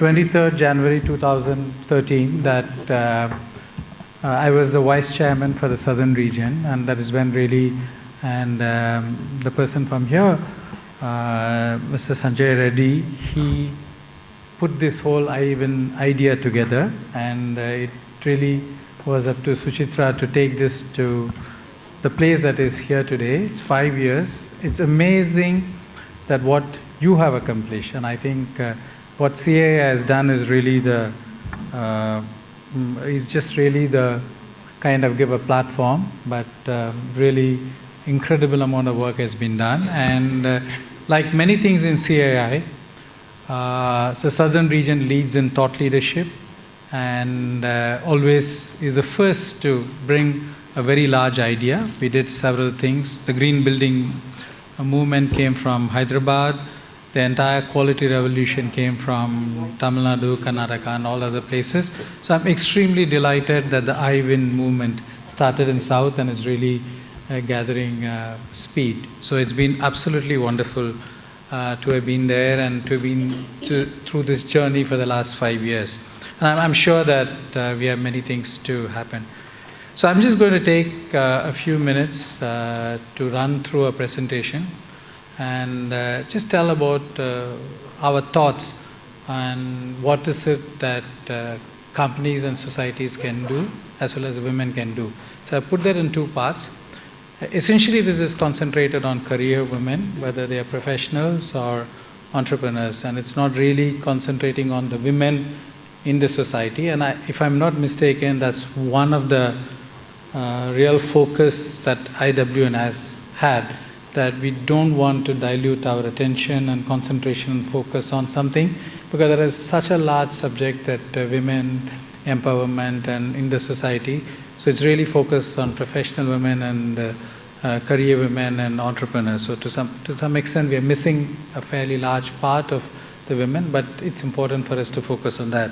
23rd January 2013 that I was the vice chairman for the southern region, and that is when really, and the person from here, Mr. Sanjay Reddy, he put this whole IWN idea together, and it really was up to Suchitra to take this to the place that is here today. It's 5 years. It's amazing that what you have accomplished, and I think what CII has done is really is just really the kind of give a platform, but really incredible amount of work has been done. And like many things in CII, so Southern region leads in thought leadership, and always is the first to bring a very large idea. We did several things. The green building movement came from Hyderabad. The entire quality revolution came from Tamil Nadu, Karnataka, and all other places. So I'm extremely delighted that the IWN movement started in South and is really gathering speed. So it's been absolutely wonderful to have been there and to have been through this journey for the last 5 years. And I'm sure that we have many things to happen. So I'm just going to take a few minutes to run through a presentation and just tell about our thoughts and what is it that companies and societies can do as well as women can do. So I put that in two parts. Essentially, this is concentrated on career women, whether they are professionals or entrepreneurs, and it's not really concentrating on the women in the society. And if I'm not mistaken, that's one of the real focus that IWN has had, that we don't want to dilute our attention and concentration and focus on something, because there is such a large subject that women empowerment and in the society. So it's really focused on professional women and career women and entrepreneurs. So to some extent, we are missing a fairly large part of the women, but it's important for us to focus on that.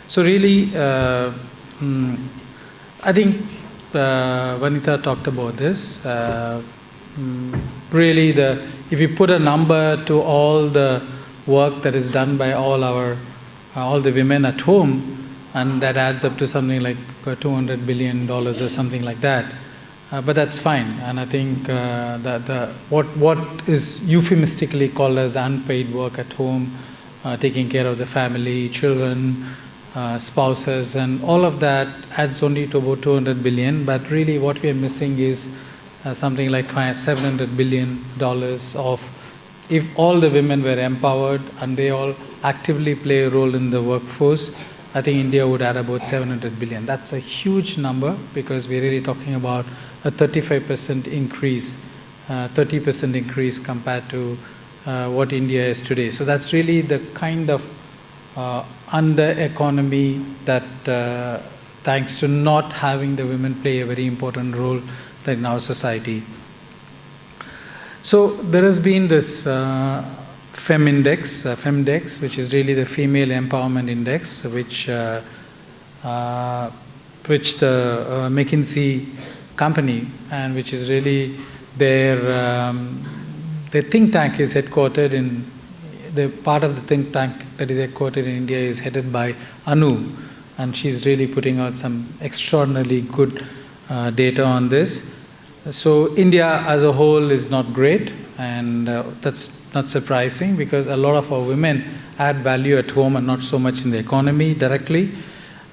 So really, I think Vanitha talked about this. Really, if you put a number to all the work that is done by all the women at home, and that adds up to something like $200 billion or something like that. But that's fine. And I think what is euphemistically called as unpaid work at home, taking care of the family, children, spouses, and all of that adds only to about 200 billion. But really, what we are missing is something like $700 billion of, if all the women were empowered and they all actively play a role in the workforce, I think India would add about 700 billion. That's a huge number, because we're really talking about a 35% increase, 30% increase compared to what India is today. So that's really the kind of under economy that thanks to not having the women play a very important role in our society. So there has been this Femdex, which is really the Female Empowerment Index, which the McKinsey company, and which is really their think tank is headquartered in, the part of the think tank that is headquartered in India is headed by Anu, and she's really putting out some extraordinarily good data on this. So India as a whole is not great, and that's not surprising, because a lot of our women add value at home and not so much in the economy directly.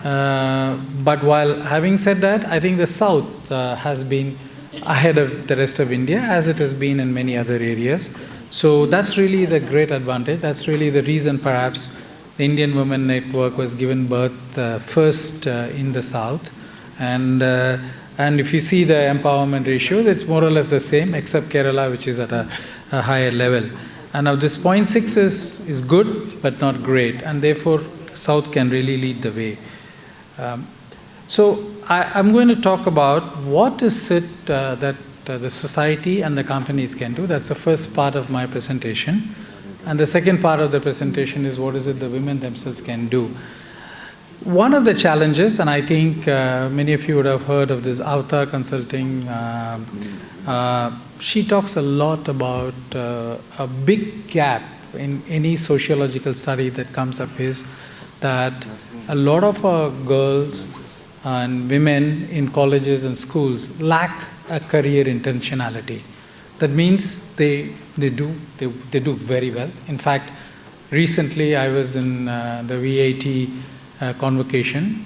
But while having said that, I think the South has been ahead of the rest of India, as it has been in many other areas. So that's really the great advantage. That's really the reason perhaps the Indian Women Network was given birth first in the South. And if you see the empowerment ratios, it's more or less the same, except Kerala, which is at a higher level. And now this 0.6 is good, but not great. And therefore, South can really lead the way. So I'm going to talk about what is it that the society and the companies can do. That's the first part of my presentation. And the second part of the presentation is what is it the women themselves can do. One of the challenges, and I think many of you would have heard of this Avatar Consulting, she talks a lot about a big gap in any sociological study that comes up is that a lot of our girls and women in colleges and schools lack a career intentionality. That means they do very well. In fact, recently I was in the VAT convocation,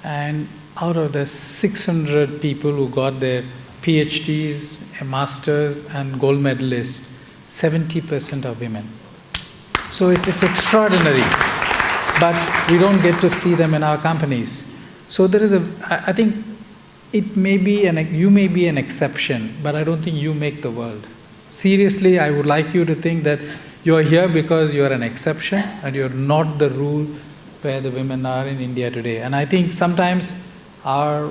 and out of the 600 people who got their PhDs, masters and gold medalists, 70% are women. So it's extraordinary, but we don't get to see them in our companies. So there is I think it may be you may be an exception, but I don't think you make the world. Seriously, I would like you to think that you're here because you're an exception and you're not the rule where the women are in India today. And I think sometimes our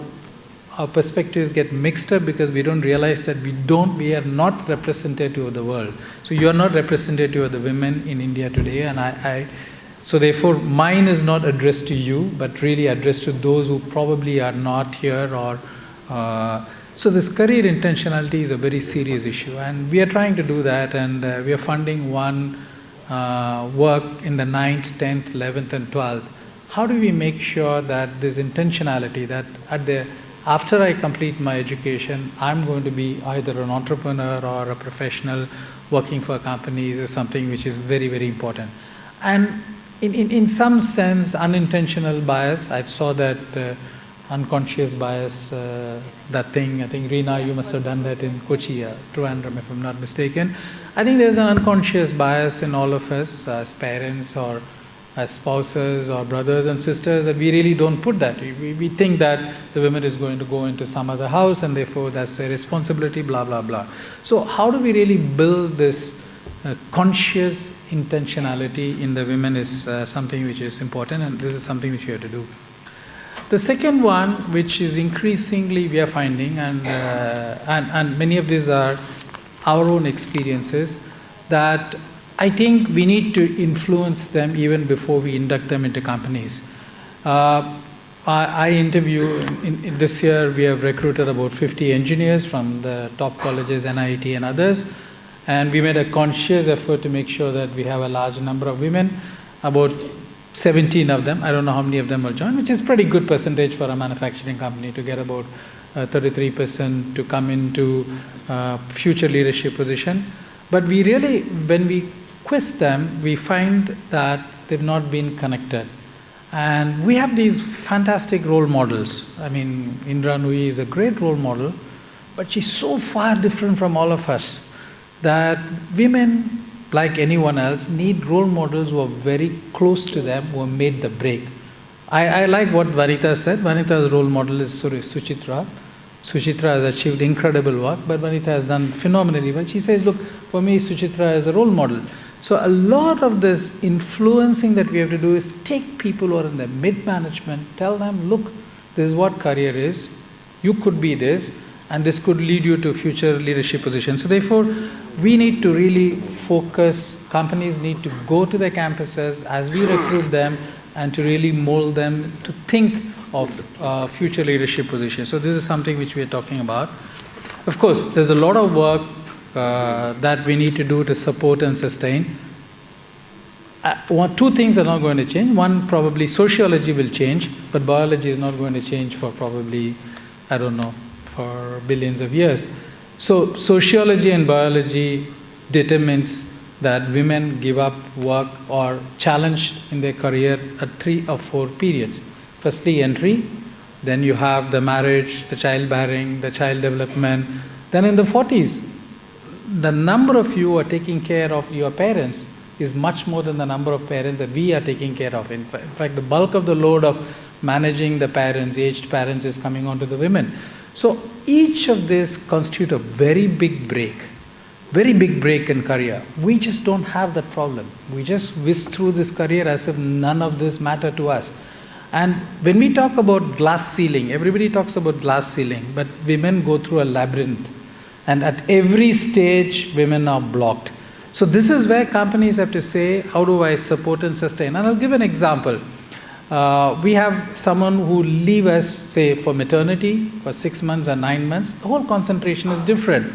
perspectives get mixed up because we don't realize that we are not representative of the world. So you are not representative of the women in India today, and so therefore mine is not addressed to you, but really addressed to those who probably are not here or so this career intentionality is a very serious issue, and we are trying to do that, and we are funding one work in the 9th, 10th, 11th and 12th. How do we make sure that this intentionality, that after I complete my education, I'm going to be either an entrepreneur or a professional working for companies, is something which is very, very important. And in some sense, unintentional bias, I saw that unconscious bias, that thing, I think Reena, you must have done that in Kochi, Trivandrum, if I'm not mistaken. I think there's an unconscious bias in all of us as parents or as spouses or brothers and sisters, that we really don't put that. We think that the women is going to go into some other house and therefore that's their responsibility, blah, blah, blah. So how do we really build this conscious intentionality in the women is something which is important, and this is something which we have to do. The second one, which is increasingly we are finding, and many of these are our own experiences, that I think we need to influence them even before we induct them into companies. I interview, in this year we have recruited about 50 engineers from the top colleges, NIT and others, and we made a conscious effort to make sure that we have a large number of women, about 17 of them. I don't know how many of them will join, which is pretty good percentage for a manufacturing company to get about 33% to come into future leadership position. But we really, when we quiz them, we find that they've not been connected. And we have these fantastic role models. I mean, Indra Nui is a great role model, but she's so far different from all of us that women, like anyone else, need role models who are very close to them, who have made the break. I like what Vanita said. Vanita's role model is Suchitra. Suchitra has achieved incredible work, but Vanita has done phenomenally well. She says, look, for me, Suchitra is a role model. So a lot of this influencing that we have to do is take people who are in the mid-management, tell them, look, this is what career is, you could be this, and this could lead you to future leadership positions. So therefore, we need to really focus, companies need to go to their campuses as we recruit them and to really mold them to think of future leadership positions. So this is something which we are talking about. Of course, there's a lot of work that we need to do to support and sustain. Two things are not going to change. One, probably sociology will change, but biology is not going to change for probably, I don't know, for billions of years. So sociology and biology determines that women give up work or challenged in their career at 3 or 4 periods. Firstly, entry, then you have the marriage, the childbearing, the child development. Then in the 40s, the number of you who are taking care of your parents is much more than the number of parents that we are taking care of. In fact, the bulk of the load of managing the parents, aged parents, is coming onto the women. So each of these constitute a very big break in career. We just don't have that problem. We just whiz through this career as if none of this matter to us. And when we talk about glass ceiling, everybody talks about glass ceiling, but women go through a labyrinth. And at every stage, women are blocked. So this is where companies have to say, how do I support and sustain? And I'll give an example. We have someone who leave us, say, for maternity for 6 months or 9 months. The whole concentration is different.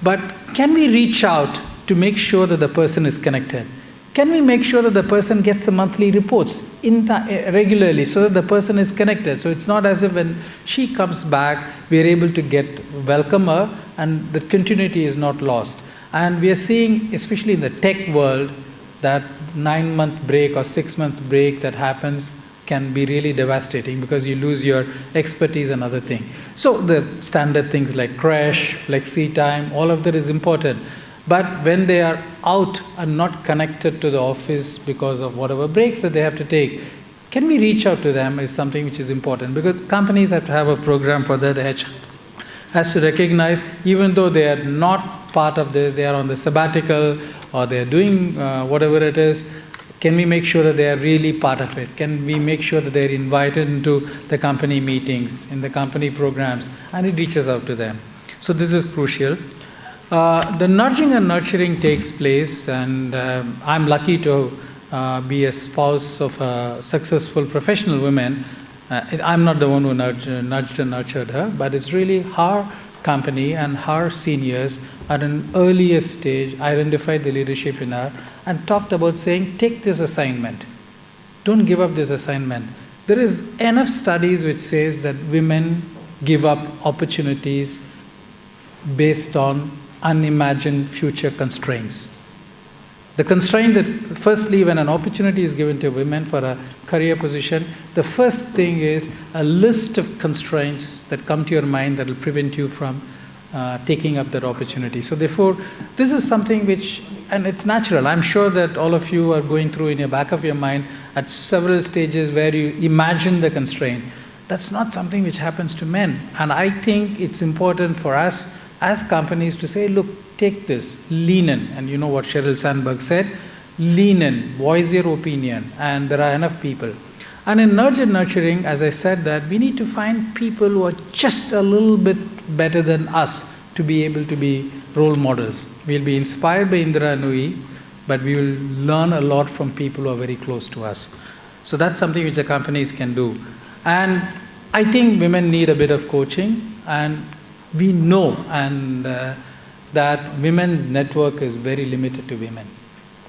But can we reach out to make sure that the person is connected? Can we make sure that the person gets the monthly reports regularly so that the person is connected? So it's not as if when she comes back, we are able to welcome her and the continuity is not lost. And we are seeing, especially in the tech world, that 9-month break or 6-month break that happens can be really devastating because you lose your expertise and other things. So the standard things like crash, flexi time, all of that is important. But when they are out and not connected to the office because of whatever breaks that they have to take, can we reach out to them is something which is important, because companies have to have a program for that. The HR has to recognize, even though they are not part of this, they are on the sabbatical or they are doing whatever it is, can we make sure that they are really part of it? Can we make sure that they are invited into the company meetings, in the company programs, and it reaches out to them? So this is crucial. The nudging and nurturing takes place, and I'm lucky to be a spouse of a successful professional woman. I'm not the one who nudged and nurtured her, but it's really her company and her seniors at an earlier stage identified the leadership in her and talked about saying, take this assignment. Don't give up this assignment. There is enough studies which says that women give up opportunities based on unimagined future constraints. The constraints that, firstly, when an opportunity is given to women for a career position, the first thing is a list of constraints that come to your mind that will prevent you from taking up that opportunity. So therefore, this is something which, and it's natural. I'm sure that all of you are going through in your back of your mind at several stages where you imagine the constraint. That's not something which happens to men. And I think it's important for us as companies to say, look, take this, lean in. And you know what Sheryl Sandberg said, lean in, voice your opinion, and there are enough people. And in nudge and nurturing, as I said, that we need to find people who are just a little bit better than us to be able to be role models. We'll be inspired by Indira Nui, but we will learn a lot from people who are very close to us. So that's something which the companies can do. And I think women need a bit of coaching, and we know that women's network is very limited to women.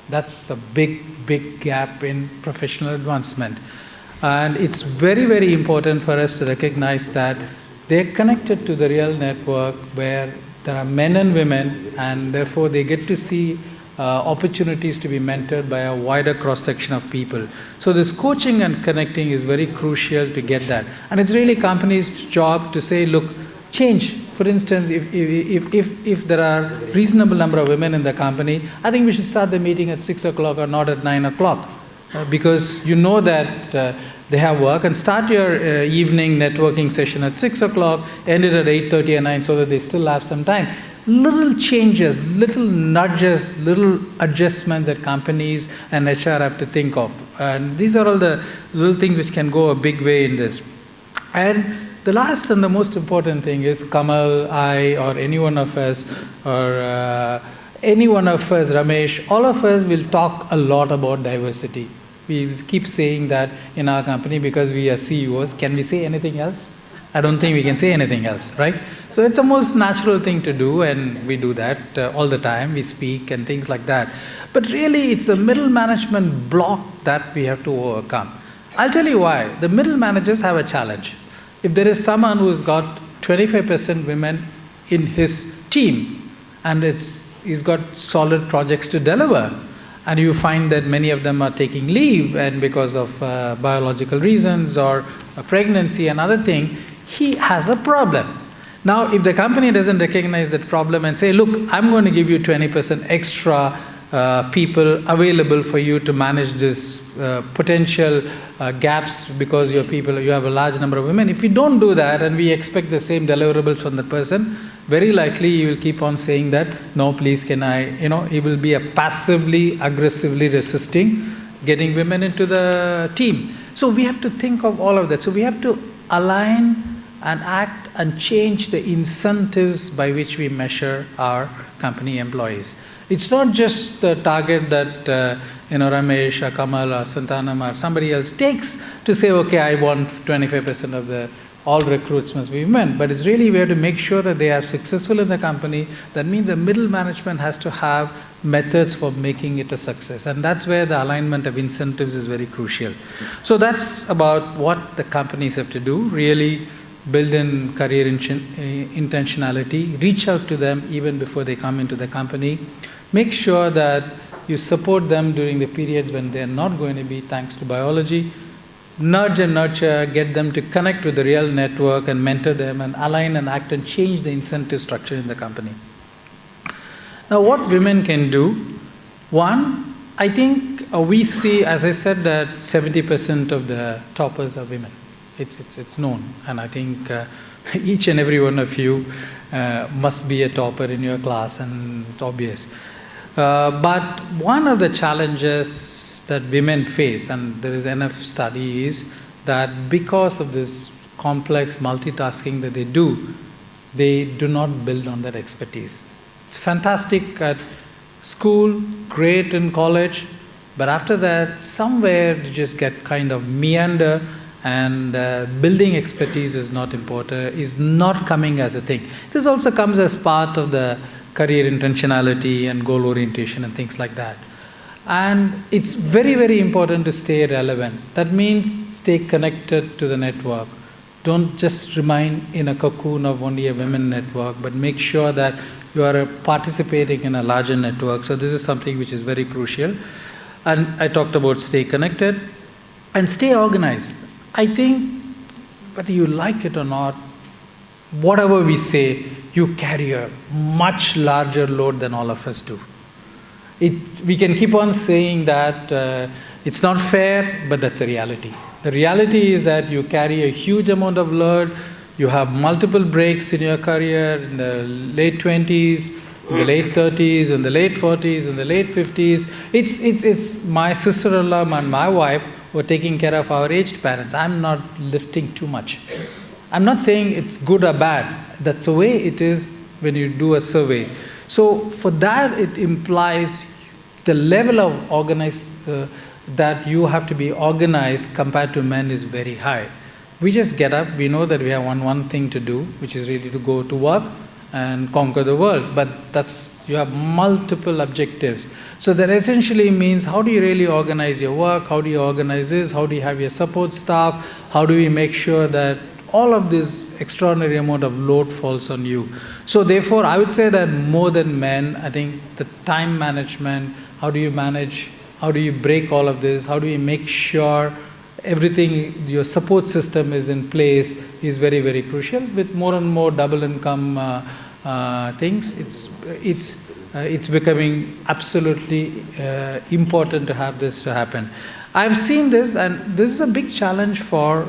That's a big, big gap in professional advancement. And it's very, very important for us to recognize that they're connected to the real network where there are men and women, and therefore they get to see opportunities to be mentored by a wider cross-section of people. So this coaching and connecting is very crucial to get that. And it's really companies' job to say, look, change. For instance, if there are reasonable number of women in the company, I think we should start the meeting at 6 o'clock or not at 9 o'clock. Because you know that they have work, and start your evening networking session at 6 o'clock, end it at 8:30 or 9 so that they still have some time. Little changes, little nudges, little adjustments that companies and HR have to think of. And these are all the little things which can go a big way in this. And the last and the most important thing is Kamal, I, or any one of us, or any one of us, Ramesh, all of us will talk a lot about diversity. We keep saying that in our company because we are CEOs. Can we say anything else? I don't think we can say anything else, right? So it's the most natural thing to do, and we do that all the time. We speak and things like that. But really, it's the middle management block that we have to overcome. I'll tell you why. The middle managers have a challenge. If there is someone who's got 25% women in his team, and he's got solid projects to deliver, and you find that many of them are taking leave, and because of biological reasons or a pregnancy and other thing, he has a problem. Now, if the company doesn't recognize that problem and say, look, I'm going to give you 20% extra people available for you to manage this potential gaps because you have a large number of women. If you don't do that and we expect the same deliverables from the person, very likely you will keep on saying that, no, please can I, he will be a passively, aggressively resisting getting women into the team. So we have to think of all of that. So we have to align and act and change the incentives by which we measure our company employees. It's not just the target that Ramesh or Kamal or Santhanam or somebody else takes to say, okay, I want 25% of the all recruits must be women, but it's really we have to make sure that they are successful in the company. That means the middle management has to have methods for making it a success, and that's where the alignment of incentives is very crucial. So that's about what the companies have to do, really build in career intentionality, reach out to them even before they come into the company, make sure that you support them during the periods when they're not going to be, thanks to biology, nudge and nurture, get them to connect with the real network and mentor them and align and act and change the incentive structure in the company. Now, what women can do, one, I think we see, as I said, that 70% of the toppers are women. It's known, and I think each and every one of you must be a topper in your class, and it's obvious. But one of the challenges that women face, and there is enough study, is that because of this complex multitasking that they do not build on that expertise. It's fantastic at school, great in college, but after that, somewhere you just get kind of meander, and building expertise is not important, is not coming as a thing. This also comes as part of the career intentionality and goal orientation and things like that. And it's very, very important to stay relevant. That means stay connected to the network. Don't just remain in a cocoon of only a women network, but make sure that you are participating in a larger network. So this is something which is very crucial. And I talked about stay connected and stay organized. I think whether you like it or not, whatever we say, you carry a much larger load than all of us do. We can keep on saying that it's not fair, but that's a reality. The reality is that you carry a huge amount of load. You have multiple breaks in your career in the late 20s, in the late 30s, in the late 40s, in the late 50s. It's my sister-in-law and my wife were taking care of our aged parents. I'm not lifting too much. I'm not saying it's good or bad. That's the way it is when you do a survey. So for that, it implies the level of organized that you have to be organized compared to men is very high. We just get up, we know that we have one thing to do, which is really to go to work and conquer the world. But you have multiple objectives. So that essentially means, how do you really organize your work? How do you organize this? How do you have your support staff? How do we make sure that all of this extraordinary amount of load falls on you? So therefore, I would say that more than men, I think the time management, how do you manage, how do you break all of this, how do you make sure everything, your support system is in place, is very, very crucial. With more and more double income things, it's becoming absolutely important to have this to happen. I've seen this, and this is a big challenge for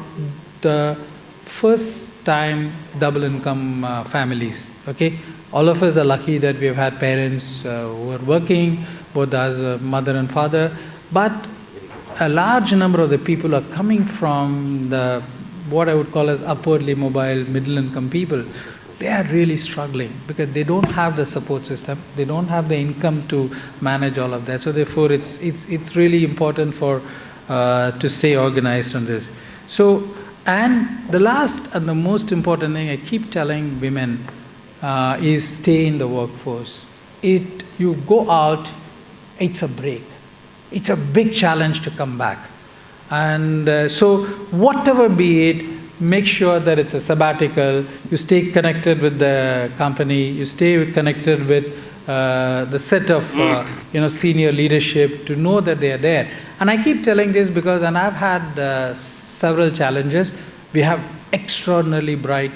the first time double income families. Okay, all of us are lucky that we've had parents who are working, both as a mother and father, but a large number of the people are coming from the what I would call as upwardly mobile middle income people. They are really struggling because they don't have the support system, they don't have the income to manage all of that. So therefore, it's really important for to stay organized on this. So, and the last and the most important thing I keep telling women is stay in the workforce. You go out, it's a break. It's a big challenge to come back. And so whatever be it, make sure that it's a sabbatical, you stay connected with the company, you stay connected with the set of senior leadership to know that they are there. And I keep telling this because, and I've had several challenges. We have extraordinarily bright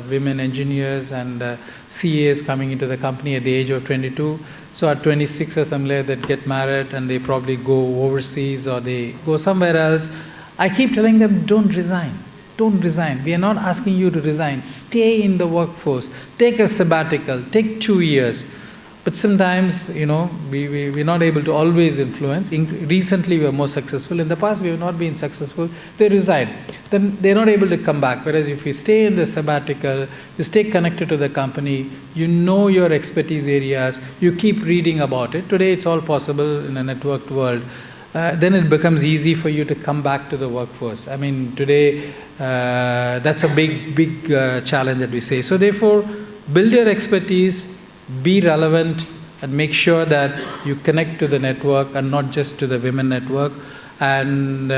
women engineers and CAs coming into the company at the age of 22. So at 26 or something like that, get married and they probably go overseas or they go somewhere else. I keep telling them, don't resign. Don't resign. We are not asking you to resign. Stay in the workforce. Take a sabbatical. Take 2 years. But sometimes, we're not able to always influence. Recently, we were more successful. In the past, we have not been successful. They resign. Then they're not able to come back. Whereas if you stay in the sabbatical, you stay connected to the company, you know your expertise areas, you keep reading about it. Today, it's all possible in a networked world. then it becomes easy for you to come back to the workforce. I mean, today, that's a big challenge that we say. So therefore, build your expertise, be relevant, and make sure that you connect to the network and not just to the women network. And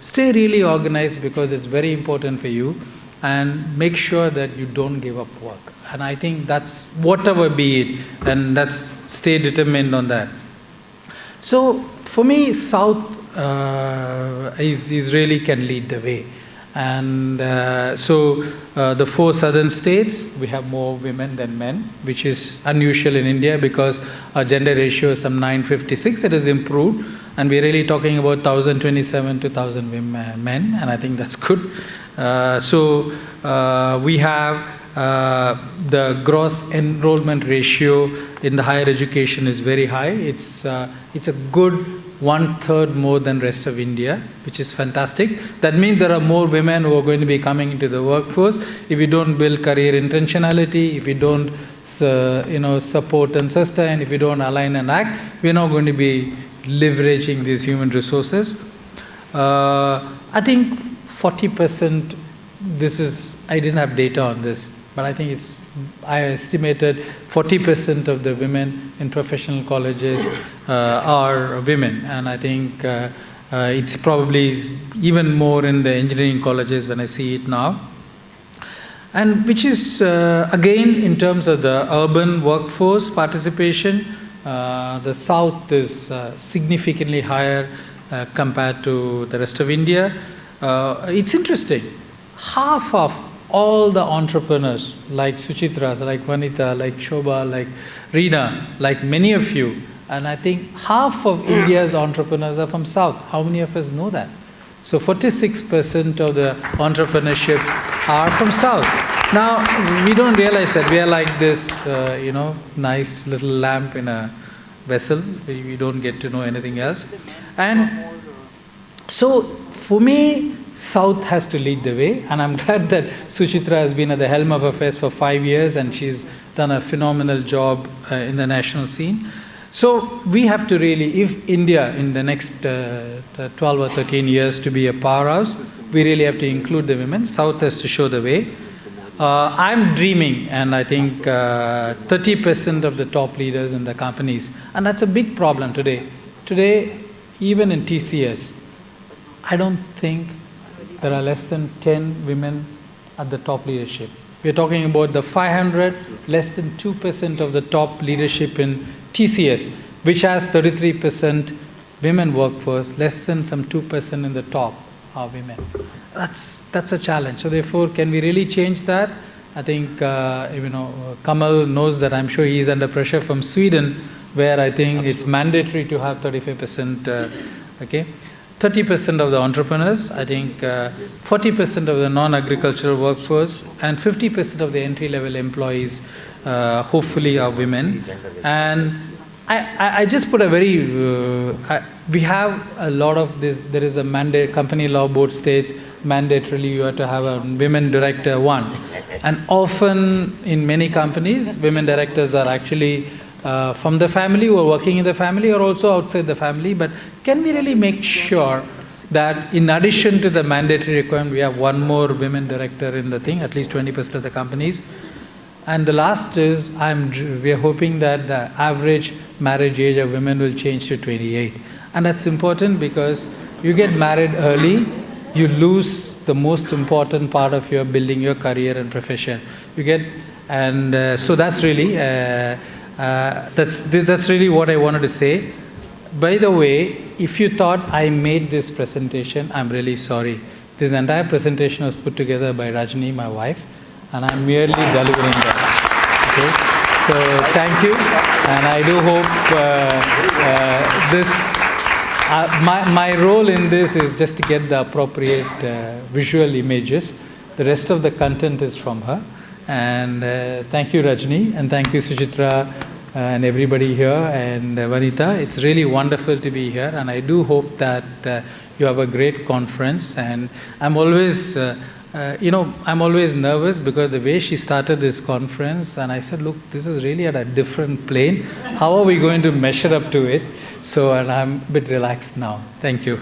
stay really organized, because it's very important for you. And make sure that you don't give up work. And I think that's whatever be it, and that's stay determined on that. So for me, South is really can lead the way. And the 4 southern states, we have more women than men, which is unusual in India because our gender ratio is some 956. It has improved, and we're really talking about 1,027 to 1,000 men, and I think that's good. We have the gross enrollment ratio in the higher education is very high. It's a good 1/3 more than rest of India, which is fantastic. That means there are more women who are going to be coming into the workforce. If we don't build career intentionality, if we don't support and sustain, if we don't align and act, we're not going to be leveraging these human resources. I think 40%, I didn't have data on this, but I think I estimated 40% of the women in professional colleges are women, and I think it's probably even more in the engineering colleges when I see it now. And which is, again, in terms of the urban workforce participation, the South is significantly higher compared to the rest of India. It's interesting. Half of all the entrepreneurs, like Suchitra, like Vanita, like Shobha, like Reena, like many of you, and I think half of India's entrepreneurs are from South. How many of us know that? So 46% of the entrepreneurship are from South. Now, we don't realize that. We are like this, nice little lamp in a vessel. We don't get to know anything else. And so, for me, South has to lead the way, and I'm glad that Suchitra has been at the helm of affairs for 5 years, and she's done a phenomenal job in the national scene. So we have to really, if India in the next 12 or 13 years to be a powerhouse, we really have to include the women. South has to show the way. I'm dreaming, and I think 30% of the top leaders in the companies, and that's a big problem today. Today, even in TCS, I don't think there are less than 10 women at the top leadership. We're talking about the 500, less than 2% of the top leadership in TCS, which has 33% women workforce, less than some 2% in the top are women. That's a challenge. So therefore, can we really change that? I think, Kamal knows that. I'm sure he's under pressure from Sweden, where I think it's mandatory to have 35%, 30% of the entrepreneurs, I think 40% of the non-agricultural workforce, and 50% of the entry-level employees hopefully are women. And I just put a very, we have a lot of this, there is a mandate, company law board states mandatorily you have to have a women director 1. And often in many companies, women directors are actually from the family, who are working in the family, or also outside the family. But can we really make sure that in addition to the mandatory requirement, we have one more women director in the thing, at least 20% of the companies? And the last is, we are hoping that the average marriage age of women will change to 28. And that's important because you get married early, you lose the most important part of your building your career and profession. So that's really, that's really what I wanted to say. By the way, if you thought I made this presentation, I'm really sorry. This entire presentation was put together by Rajni, my wife, and I'm merely delivering that. Okay? So thank you, and I do hope my role in this is just to get the appropriate visual images. The rest of the content is from her. And thank you, Rajni, and thank you, Suchitra, and everybody here, and Vanita. It's really wonderful to be here, and I do hope that you have a great conference. And I'm always, I'm always nervous because the way she started this conference, and I said, look, this is really at a different plane. How are we going to measure up to it? So, and I'm a bit relaxed now. Thank you.